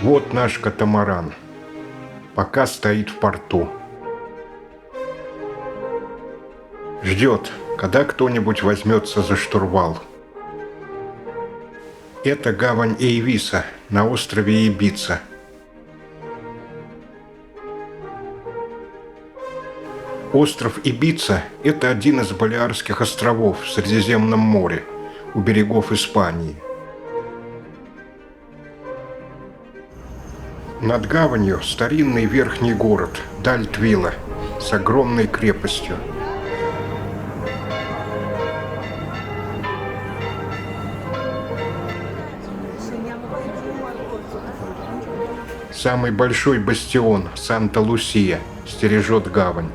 Вот наш катамаран. Пока стоит в порту. Ждет, когда кто-нибудь возьмется за штурвал. Это гавань Эйвиса на острове Ибица. Остров Ибица – это один из Балеарских островов в Средиземном море, у берегов Испании. Над гаванью старинный верхний город Дальтвила с огромной крепостью. Самый большой бастион Санта-Лусия стережет гавань.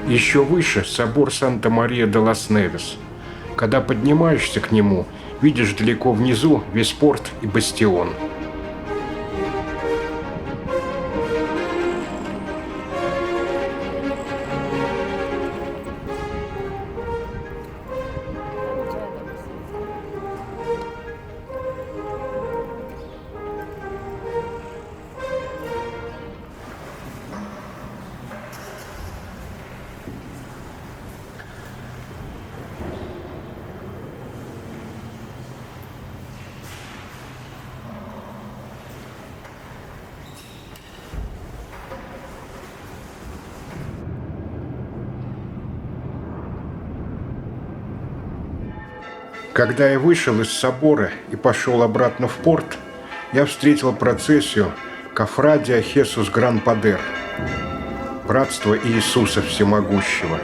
Еще выше собор Санта-Мария-де-лас-Невис. Когда поднимаешься к нему, видишь далеко внизу весь порт и бастион. Когда я вышел из собора и пошел обратно в порт, я встретил процессию Кофрадия Хесус Гран Падер, братство Иисуса Всемогущего.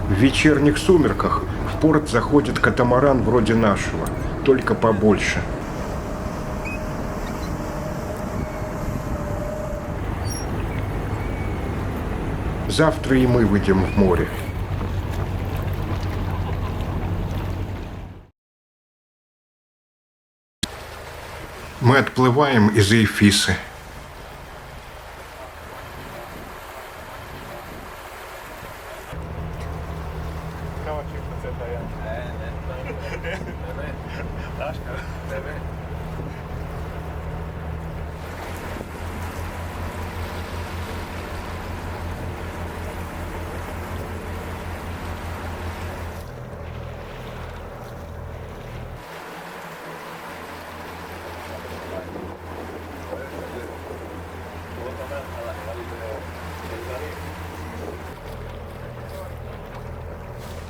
В вечерних сумерках в порт заходит катамаран вроде нашего, только побольше. Завтра и мы выйдем в море. Мы отплываем из Эйфисы.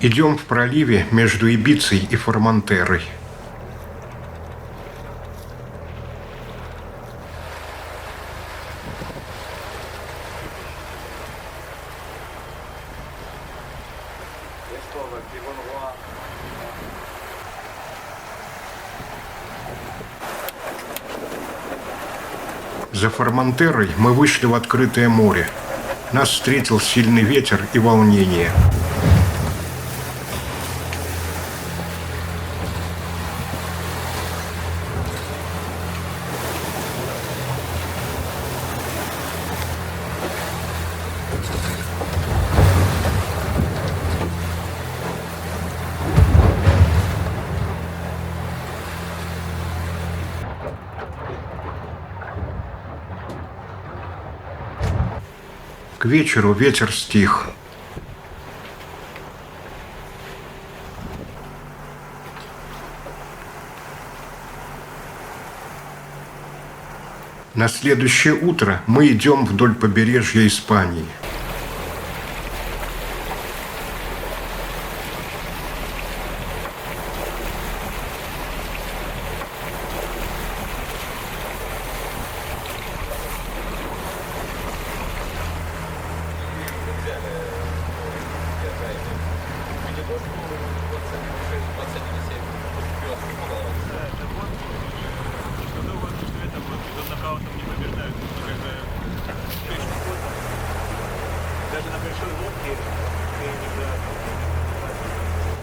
Идем в проливе между Ибицей и Формантерой. За Формантерой мы вышли в открытое море. Нас встретил сильный ветер и волнение. К вечеру ветер стих. На следующее утро мы идем вдоль побережья Испании.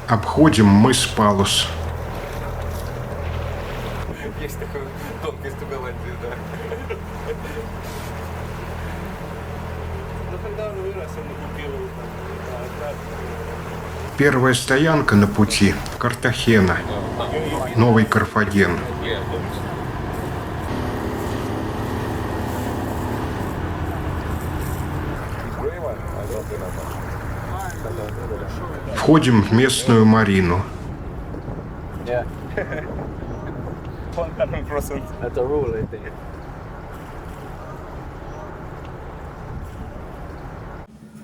Обходим мыс Палос. Есть такая тонкость у Голландии, да. Ну, когда он вырос, он купил Первая стоянка на пути – Картахена, Новый Карфаген. Входим в местную марину. 100%. Это rule, I think.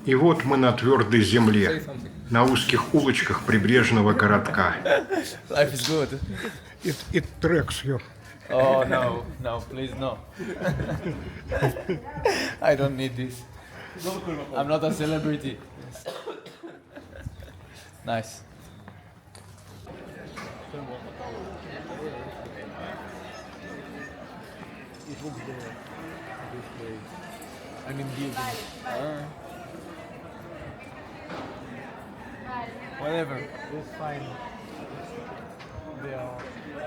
И вот мы на твердой земле, на узких улочках прибрежного городка. Life is good. It tracks you. Oh no, no, please no. I don't need this. I'm not a celebrity. Nice. It looks there, this way. I mean building. Whatever. It's fine. They are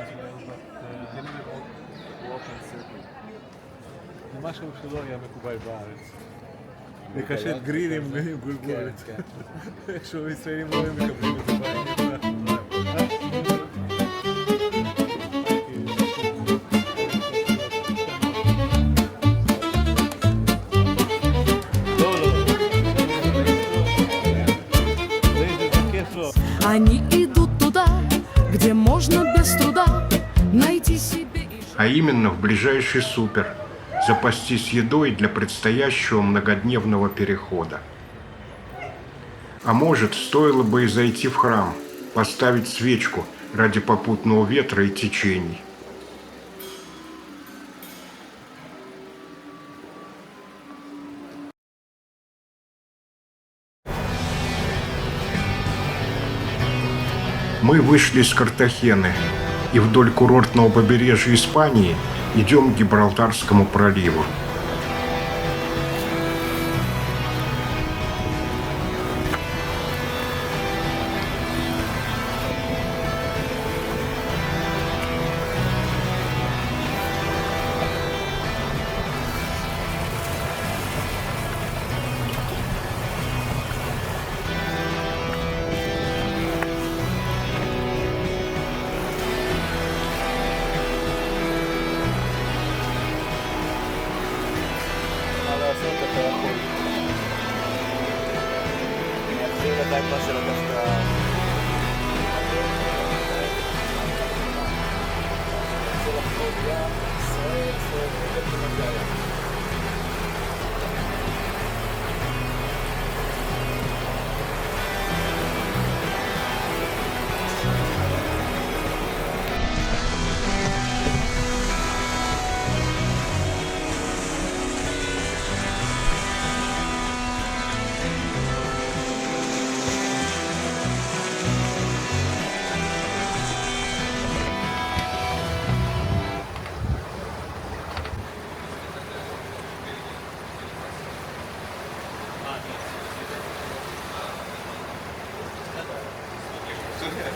as well, but they never walk in circle. זה משהו שלא היה מקובל בארץ. לקשט גרילים עם גולגולת. איכשהו ישראלים לא היו מקבלים את זה בארץ. Они идут туда, где можно без труда найти себе. А именно в ближайший супер. Запастись едой для предстоящего многодневного перехода. А может, стоило бы и зайти в храм, поставить свечку ради попутного ветра и течений. Мы вышли из Картахены и вдоль курортного побережья Испании идем к Гибралтарскому проливу.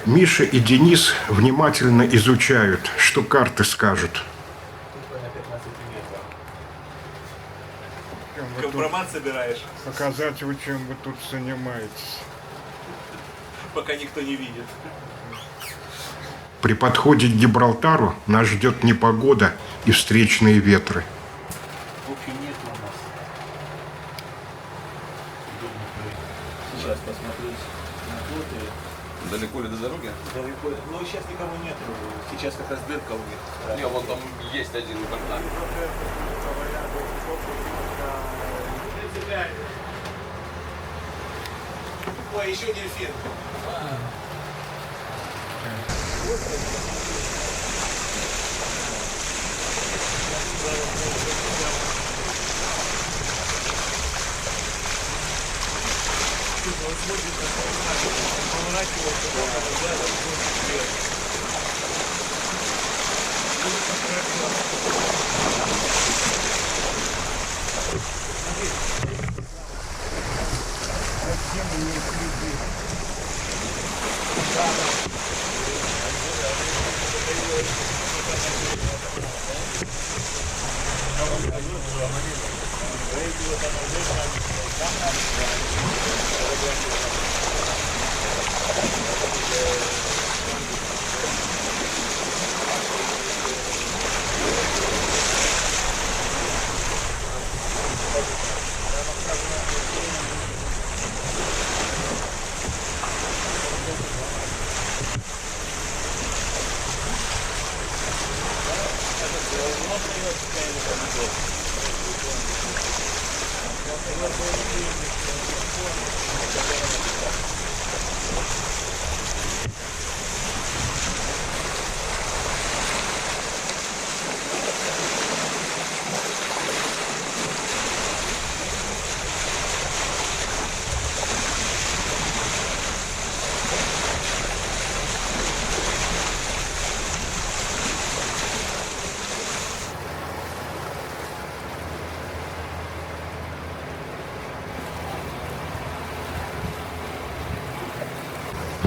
Миша и Денис внимательно изучают, что карты скажут. Тут на 15 метров. Вы тут Компромат собираешь, показать, вы чем вы тут занимаетесь. пока никто не видит. При подходе к Гибралтару нас ждет непогода и встречные ветры. Вообще нет у нас. Сейчас посмотреть на фото. Далеко ли до дороги? Далеко. Ну, сейчас никого нет. Сейчас как раз дырка у них. Не, вот там есть один бардак. Ой, еще дельфин.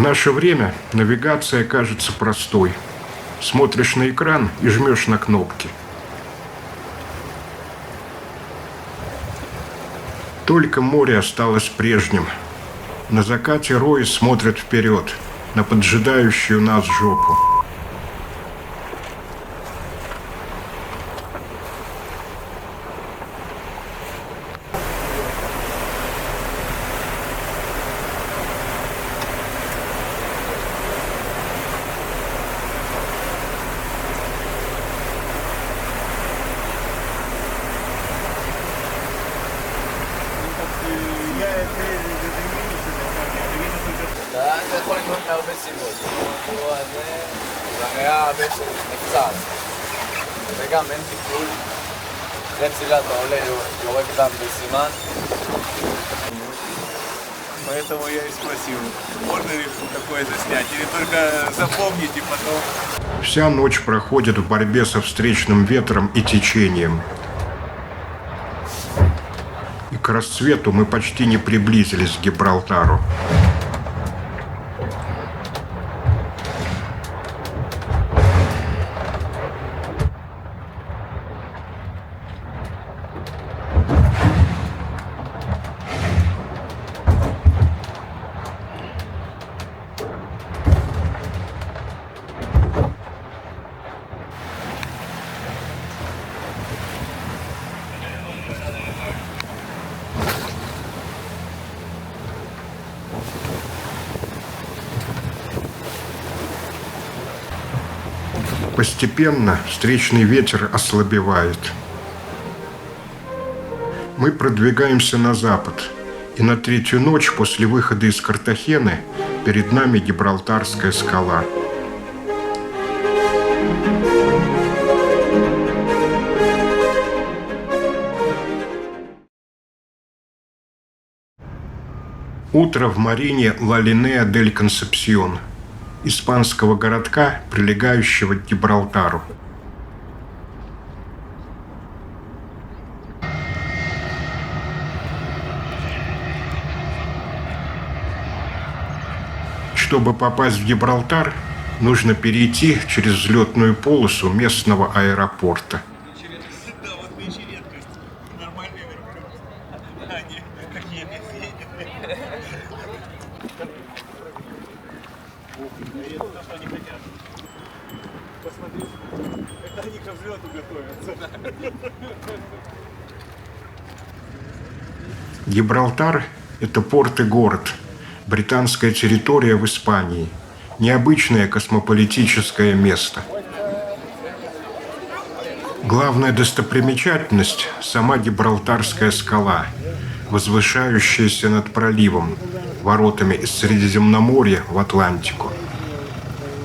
В наше время навигация кажется простой. Смотришь на экран и жмешь на кнопки. Только море осталось прежним. На закате рои смотрят вперед, на поджидающую нас жопу. זה יכול לקרות מהרבה סיבות. האירוע הזה, זה היה בעצם נפצץ. וגם אין טיפול. אחרי צלילה אתה עולה, יורק דם בסימן. Поэтому я и спросил, можно ли такое заснять, или только запомните потом. Вся ночь проходит в борьбе со встречным ветром и течением. И к рассвету мы почти не приблизились к Гибралтару. Постепенно встречный ветер ослабевает. Мы продвигаемся на запад, и на третью ночь после выхода из Картахены перед нами Гибралтарская скала. Утро в марине Ла-Линеа-дель-Консепсьон, испанского городка, прилегающего к Гибралтару. Чтобы попасть в Гибралтар, нужно перейти через взлетную полосу местного аэропорта. Да, вот вечеринка. Нормальные верблюды. Они какие медведи. Это то, что они хотят. Посмотри, это они ко взлету готовятся. Гибралтар – это порт и город, британская территория в Испании, необычное космополитическое место. Главная достопримечательность – сама Гибралтарская скала, возвышающаяся над проливом, воротами из Средиземноморья в Атлантику.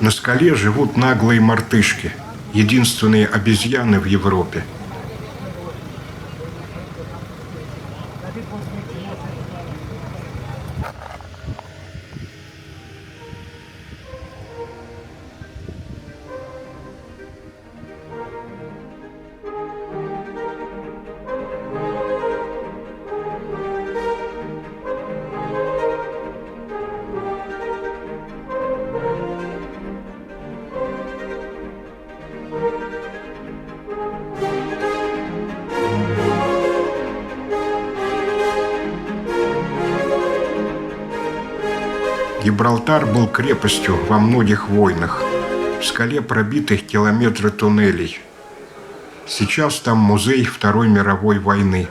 На скале живут наглые мартышки, единственные обезьяны в Европе. Гибралтар был крепостью во многих войнах. В скале пробиты километры туннелей. Сейчас там музей Второй мировой войны.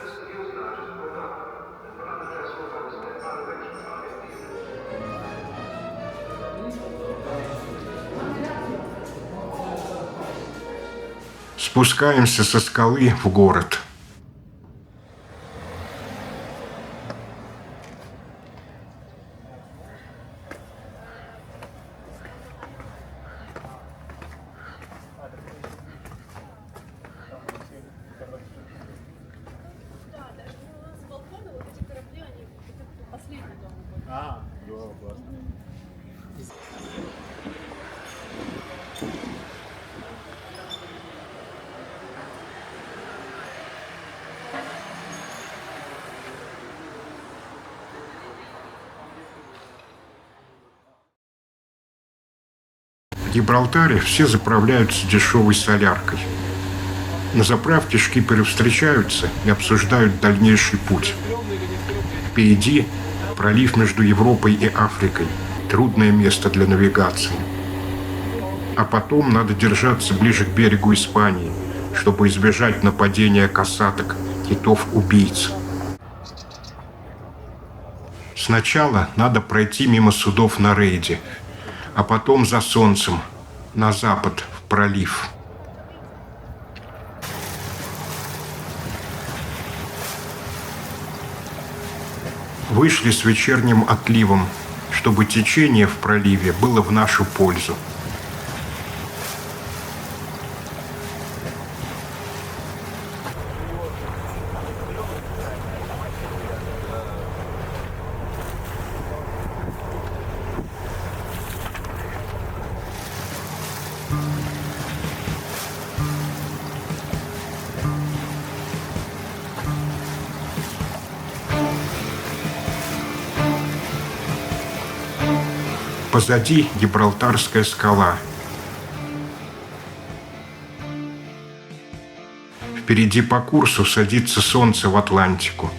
Спускаемся со скалы в город. В Гибралтаре все заправляются дешевой соляркой. На заправке шкиперы встречаются и обсуждают дальнейший путь. Впереди пролив между Европой и Африкой. Трудное место для навигации. А потом надо держаться ближе к берегу Испании, чтобы избежать нападения касаток, китов-убийц. Сначала надо пройти мимо судов на рейде, а потом за солнцем, на запад, в пролив. Вышли с вечерним отливом, чтобы течение в проливе было в нашу пользу. Позади Гибралтарская скала. Впереди по курсу садится солнце в Атлантику.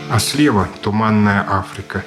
А слева туманная Африка.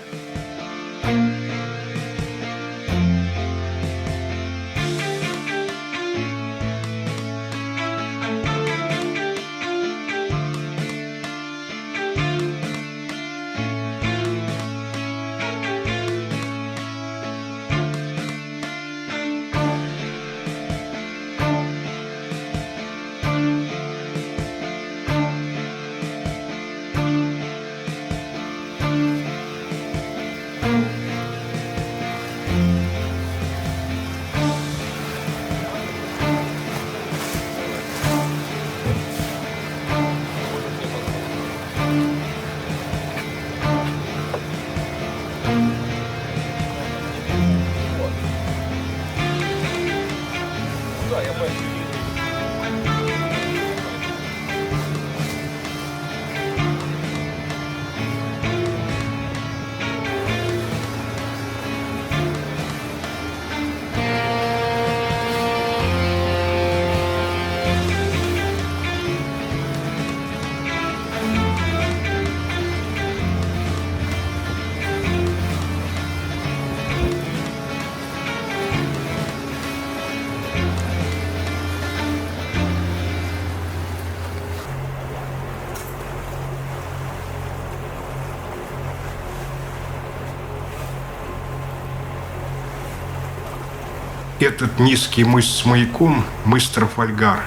Этот низкий мыс с маяком – мыс Трафальгар,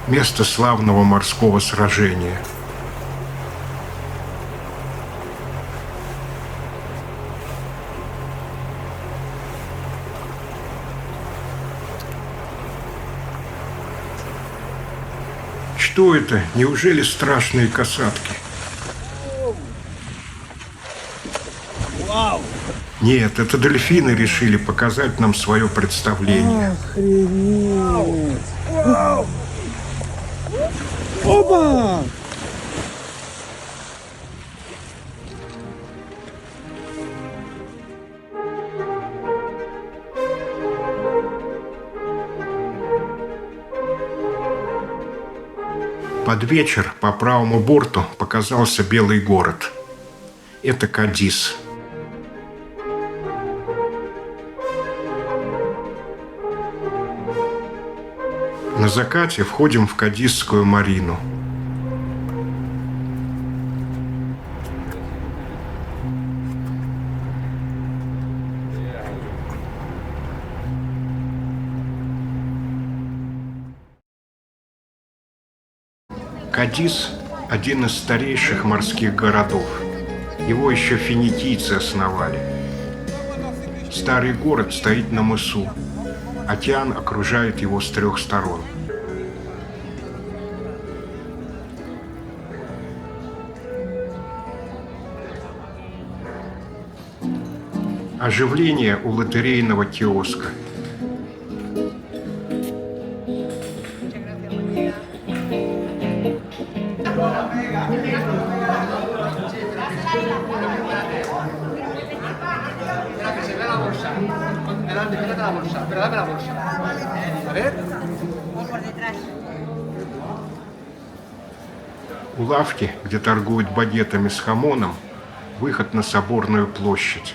место славного морского сражения. Что это? Неужели страшные касатки? Нет, это дельфины решили показать нам свое представление. Опа! Под вечер по правому борту показался белый город. Это Кадис. На закате входим в Кадисскую марину. Кадис – один из старейших морских городов. Его еще финикийцы основали. Старый город стоит на мысу. Океан окружает его с 3 сторон. Оживление у лотерейного киоска. У лавки, где торгуют багетами с хамоном, выход на Соборную площадь.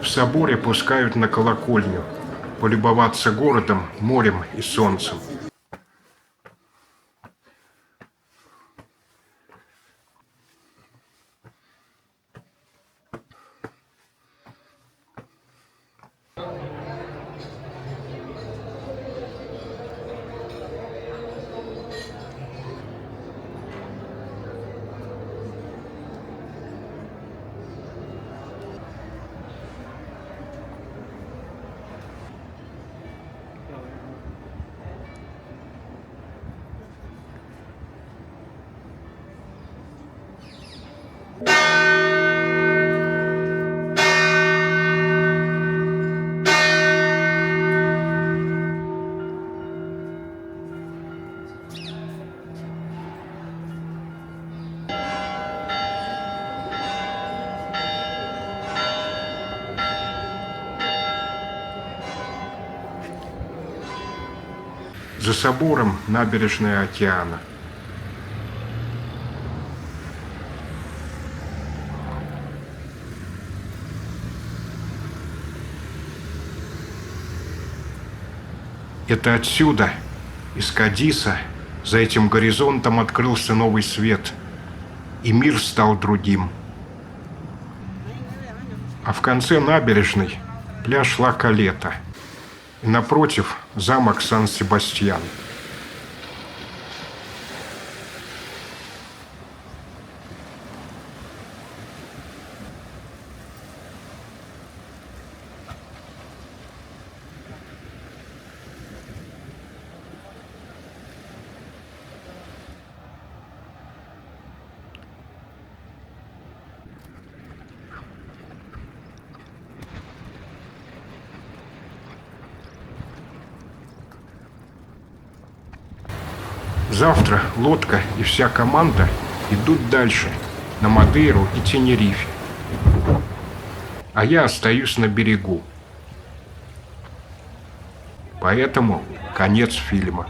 В соборе пускают на колокольню, полюбоваться городом, морем и солнцем. За собором набережная океана. Это отсюда, из Кадиса, за этим горизонтом открылся новый свет, и мир стал другим. А в конце набережной пляж Ла Калета. И напротив замок Сан-Себастьян. Завтра лодка и вся команда идут дальше, на Мадейру и Тенерифе. А я остаюсь на берегу. Поэтому конец фильма.